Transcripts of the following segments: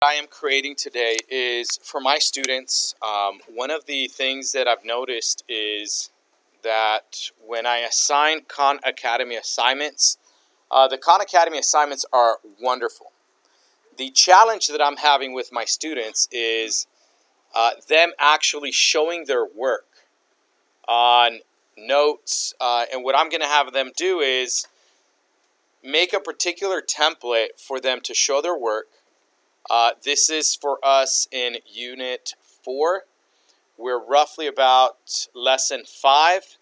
I am creating today is for my students. One of the things that I've noticed is that when I assign Khan Academy assignments, the Khan Academy assignments are wonderful. The challenge that I'm having with my students is them actually showing their work on notes. And what I'm going to have them do is make a particular template for them to show their work. This is for us in Unit 4. We're roughly about Lesson 5.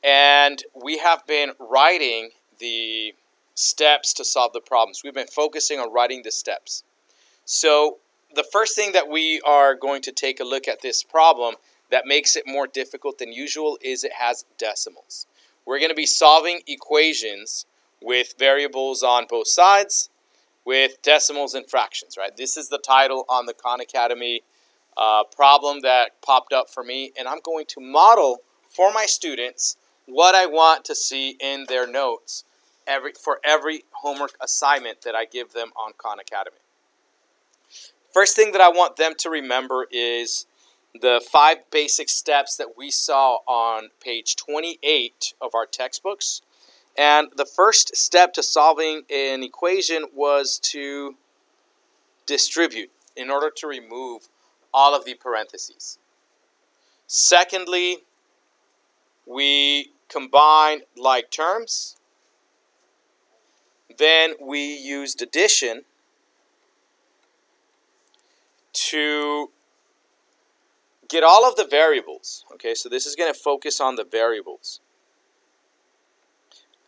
And we have been writing the steps to solve the problems. We've been focusing on writing the steps. So the first thing that we are going to take a look at this problem that makes it more difficult than usual is it has decimals. We're going to be solving equations with variables on both sides, with decimals and fractions, right? This is the title on the Khan Academy problem that popped up for me, and I'm going to model for my students what I want to see in their notes for every homework assignment that I give them on Khan Academy. First thing that I want them to remember is the 5 basic steps that we saw on page 28 of our textbooks. And the first step to solving an equation was to distribute in order to remove all of the parentheses. Secondly, we combined like terms. Then we used addition to get all of the variables. Okay, so this is going to focus on the variables,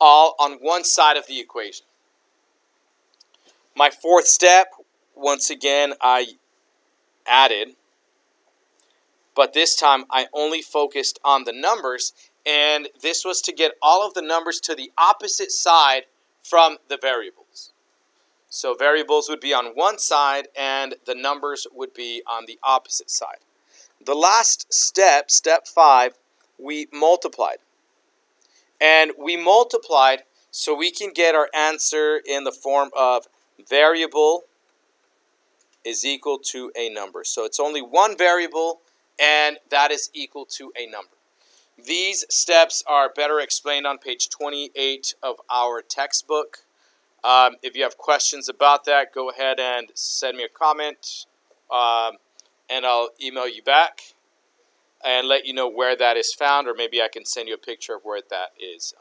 all on one side of the equation. My fourth step, once again, I added, but this time I only focused on the numbers, and this was to get all of the numbers to the opposite side from the variables. So variables would be on one side and the numbers would be on the opposite side. The last step, step 5, we multiplied. And we multiplied so we can get our answer in the form of variable is equal to a number. So it's only one variable, and that is equal to a number. These steps are better explained on page 28 of our textbook. If you have questions about that, go ahead and send me a comment, and I'll email you back and let you know where that is found, or maybe I can send you a picture of where that is.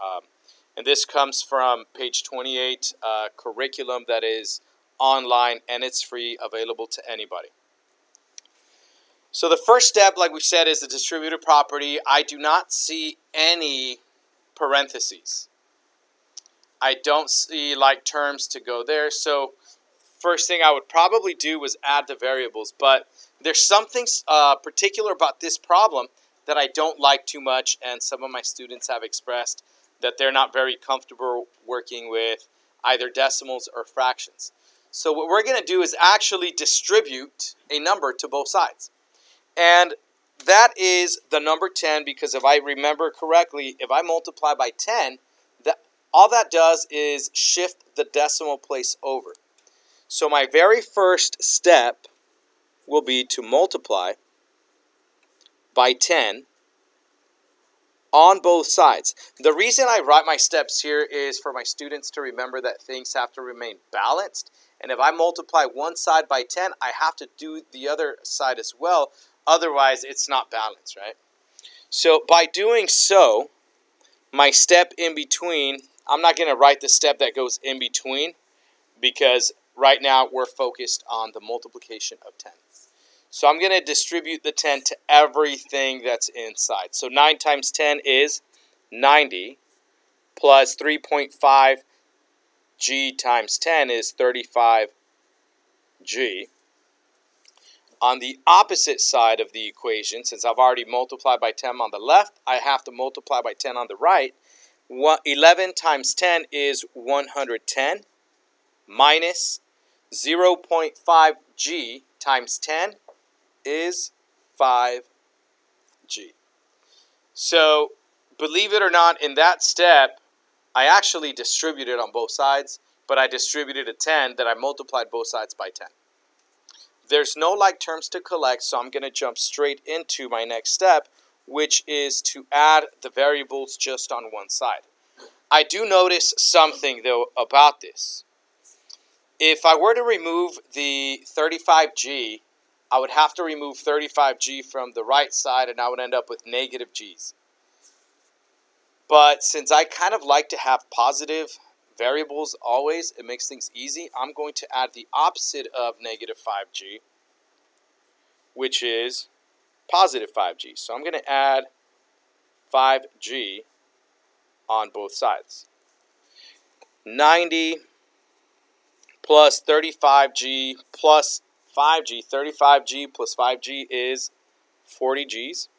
And this comes from page 28, curriculum that is online, and it's free, available to anybody. So the first step, like we said, is the distributive property. I do not see any parentheses. I don't see like terms to go there. So first thing I would probably do was add the variables. But there's something particular about this problem that I don't like too much, and some of my students have expressed that they're not very comfortable working with either decimals or fractions. So what we're going to do is actually distribute a number to both sides. And that is the number 10, because if I remember correctly, if I multiply by 10, all that does is shift the decimal place over. So my very first step will be to multiply by 10 on both sides. The reason I write my steps here is for my students to remember that things have to remain balanced. And if I multiply one side by 10, I have to do the other side as well. Otherwise, it's not balanced, right? So by doing so, my step in between, I'm not going to write the step that goes in between, because right now we're focused on the multiplication of 10. So I'm going to distribute the 10 to everything that's inside. So 9 times 10 is 90, plus 3.5 g times 10 is 35 g. On the opposite side of the equation, since I've already multiplied by 10 on the left, I have to multiply by 10 on the right. 11 times 10 is 110, minus 0.5 g times 10 is 5g. So, believe it or not, in that step, I actually distributed on both sides, but I distributed a 10 that I multiplied both sides by 10. There's no like terms to collect, so I'm going to jump straight into my next step, which is to add the variables just on one side. I do notice something, though, about this. If I were to remove the 35g, I would have to remove 35g from the right side, and I would end up with negative g's. But since I kind of like to have positive variables always, it makes things easy. I'm going to add the opposite of negative 5g, which is positive 5g. So I'm going to add 5g on both sides. 90 plus 35g plus 5g. 35g plus 5g is 40g's.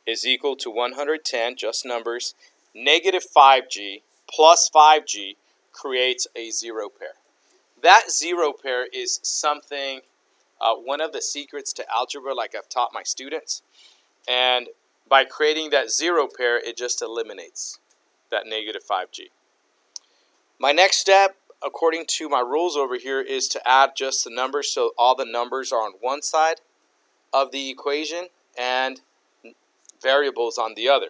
Is equal to 110, just numbers. Negative 5g plus 5g creates a zero pair. That zero pair is something, one of the secrets to algebra, like I've taught my students. And by creating that zero pair, it just eliminates that negative 5g. My next step, according to my rules over here, is to add just the numbers, so all the numbers are on one side of the equation and variables on the other.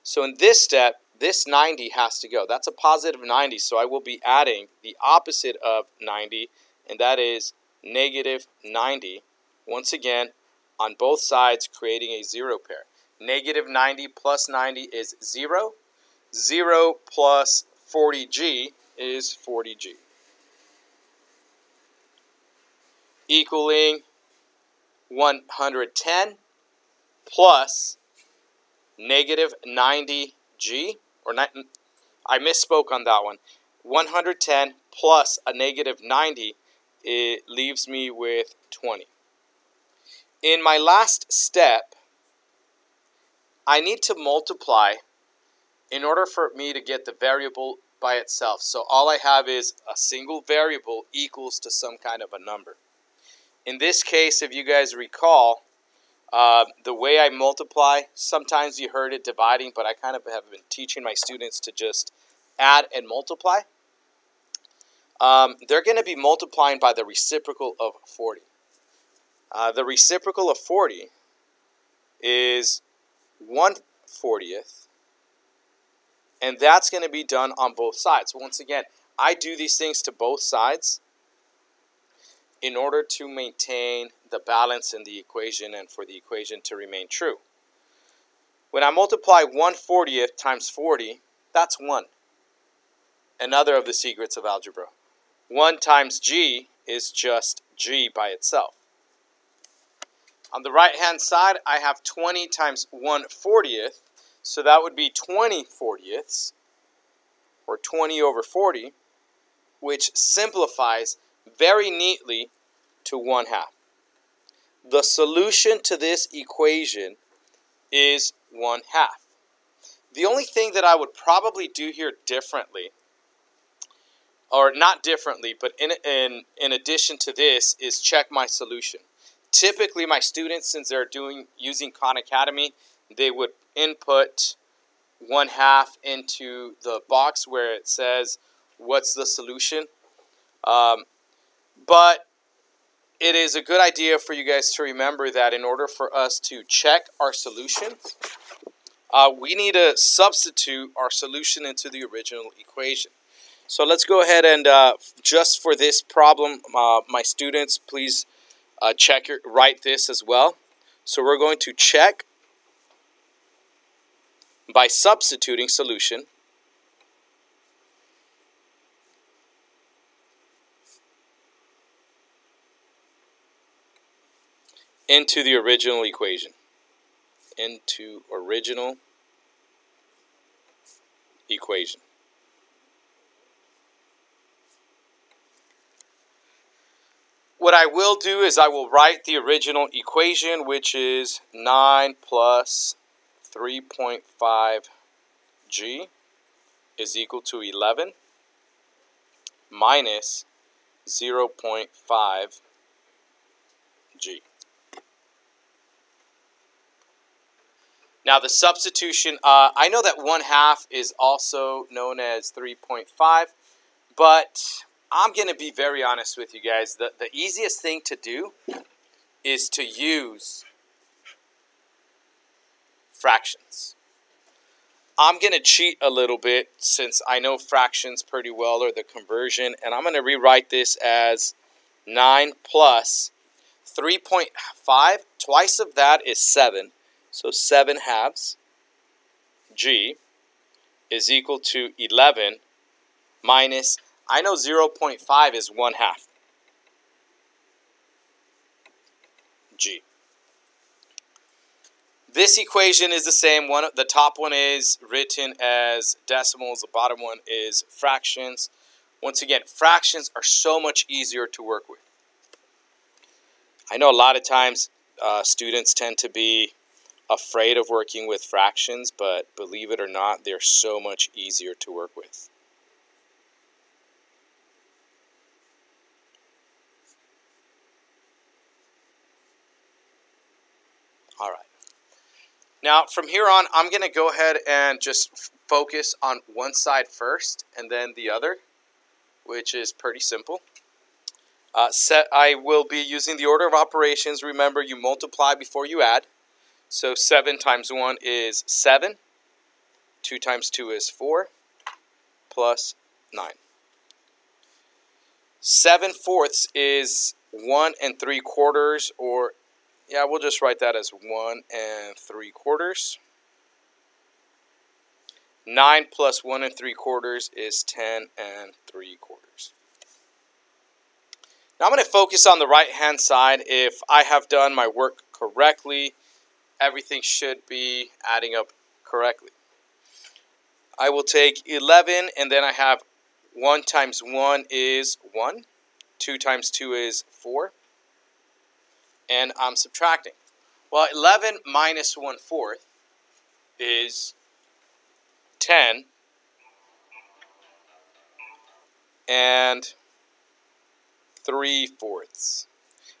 So in this step, this 90 has to go. That's a positive 90, so I will be adding the opposite of 90, and that is negative 90. Once again, on both sides, creating a zero pair. Negative 90 plus 90 is 0. 0 plus 40g is 40g. Equaling 110 plus negative 90g, I misspoke on that one. 110 plus a negative 90, it leaves me with 20. In my last step, I need to multiply in order for me to get the variable by itself. So all I have is a single variable equals to some kind of a number. In this case, if you guys recall, the way I multiply, sometimes you heard it dividing, but I kind of have been teaching my students to just add and multiply. They're going to be multiplying by the reciprocal of 40. The reciprocal of 40 is 1/40th, and that's going to be done on both sides. Once again, I do these things to both sides in order to maintain the balance in the equation and for the equation to remain true. When I multiply 1/40th times 40, that's 1. Another of the secrets of algebra. 1 times g is just g by itself. On the right hand side, I have 20 times 1/40th, so that would be 20/40ths, or 20 over 40, which simplifies very neatly to 1/2. The solution to this equation is 1/2. The only thing that I would probably do here differently, or not differently, but in addition to this, is check my solution. Typically, my students, since they're using Khan Academy, they would input 1/2 into the box where it says what's the solution. But it is a good idea for you guys to remember that in order for us to check our solutions, we need to substitute our solution into the original equation. So let's go ahead and just for this problem, my students, please write this as well. So we're going to check by substituting solution into the original equation. Into original equation. What I will do is I will write the original equation, which is 9 plus 3.5g is equal to 11 minus 0.5g. Now the substitution, I know that 1/2 is also known as 3.5, but I'm going to be very honest with you guys. The easiest thing to do is to use fractions. I'm going to cheat a little bit since I know fractions pretty well, or the conversion, and I'm going to rewrite this as 9 plus 3.5. Twice of that is 7. So 7 halves g is equal to 11 minus, I know 0.5 is 1 half g. This equation is the same. The top one is written as decimals. The bottom one is fractions. Once again, fractions are so much easier to work with. I know a lot of times students tend to be afraid of working with fractions, but believe it or not, they're so much easier to work with. All right. Now, from here on, I'm going to go ahead and just focus on one side first and then the other, which is pretty simple. I will be using the order of operations. Remember, you multiply before you add. So 7 times 1 is 7. 2 times 2 is 4, plus 9. 7/4 is 1 3/4, or yeah, we'll just write that as 1 3/4. 9 plus 1 3/4 is 10 3/4. Now I'm going to focus on the right-hand side. If I have done my work correctly, everything should be adding up correctly. I will take 11, and then I have 1 times 1 is 1. 2 times 2 is 4. And I'm subtracting. Well, 11 minus 1/4 is 10. And 3/4.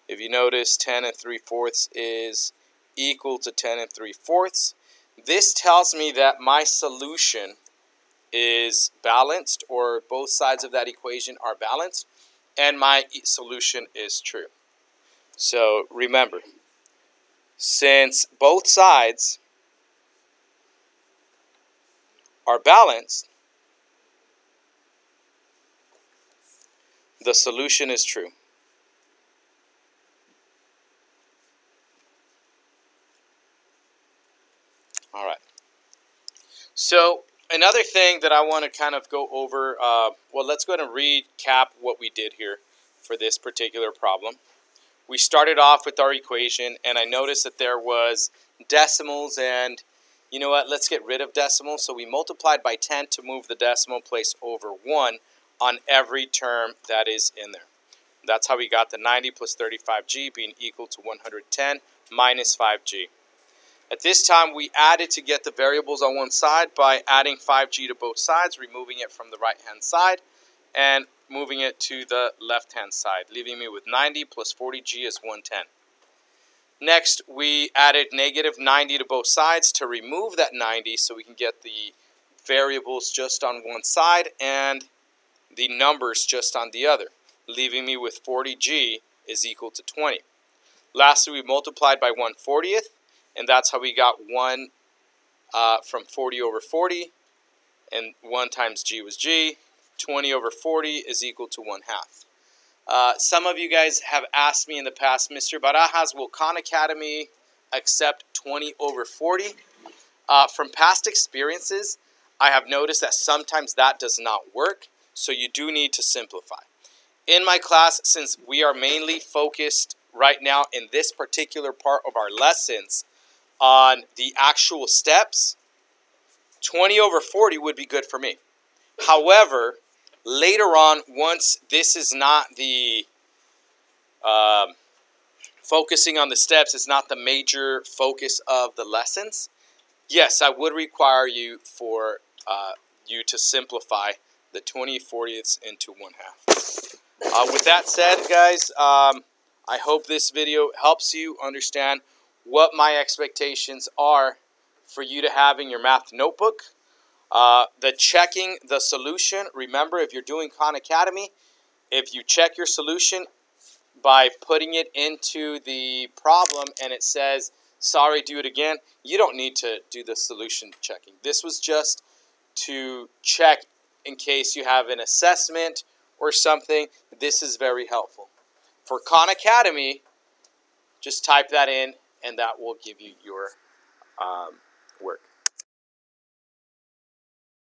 If you notice, 10 3/4 is equal to 10 3/4. This tells me that my solution is balanced, or both sides of that equation are balanced, and my solution is true. So remember, since both sides are balanced, the solution is true. All right. So another thing that I want to kind of go over, well, let's go ahead and recap what we did here for this particular problem. We started off with our equation, and I noticed that there was decimals, and you know what, let's get rid of decimals. So we multiplied by 10 to move the decimal place over 1 on every term that is in there. That's how we got the 90 plus 35g being equal to 110 minus 5g. At this time, we added to get the variables on one side by adding 5g to both sides, removing it from the right-hand side, and moving it to the left-hand side, leaving me with 90 plus 40g is 110. Next, we added negative 90 to both sides to remove that 90 so we can get the variables just on one side and the numbers just on the other, leaving me with 40g is equal to 20. Lastly, we multiplied by 1/40, and that's how we got 1 from 40 over 40, and 1 times g was g. 20 over 40 is equal to 1/2. Some of you guys have asked me in the past, Mr. Barajas, will Khan Academy accept 20 over 40? From past experiences, I have noticed that sometimes that does not work, so you do need to simplify. In my class, since we are mainly focused right now in this particular part of our lessons on the actual steps, 20 over 40 would be good for me. However, later on, once this is not the focusing on the steps is not the major focus of the lessons, yes, I would require you for you to simplify the 20/40 into 1/2. With that said, guys, I hope this video helps you understand what my expectations are for you to have in your math notebook. The checking the solution, remember, if you're doing Khan Academy, if you check your solution by putting it into the problem and it says, sorry, do it again, you don't need to do the solution checking. This was just to check in case you have an assessment or something. This is very helpful. For Khan Academy, just type that in and that will give you your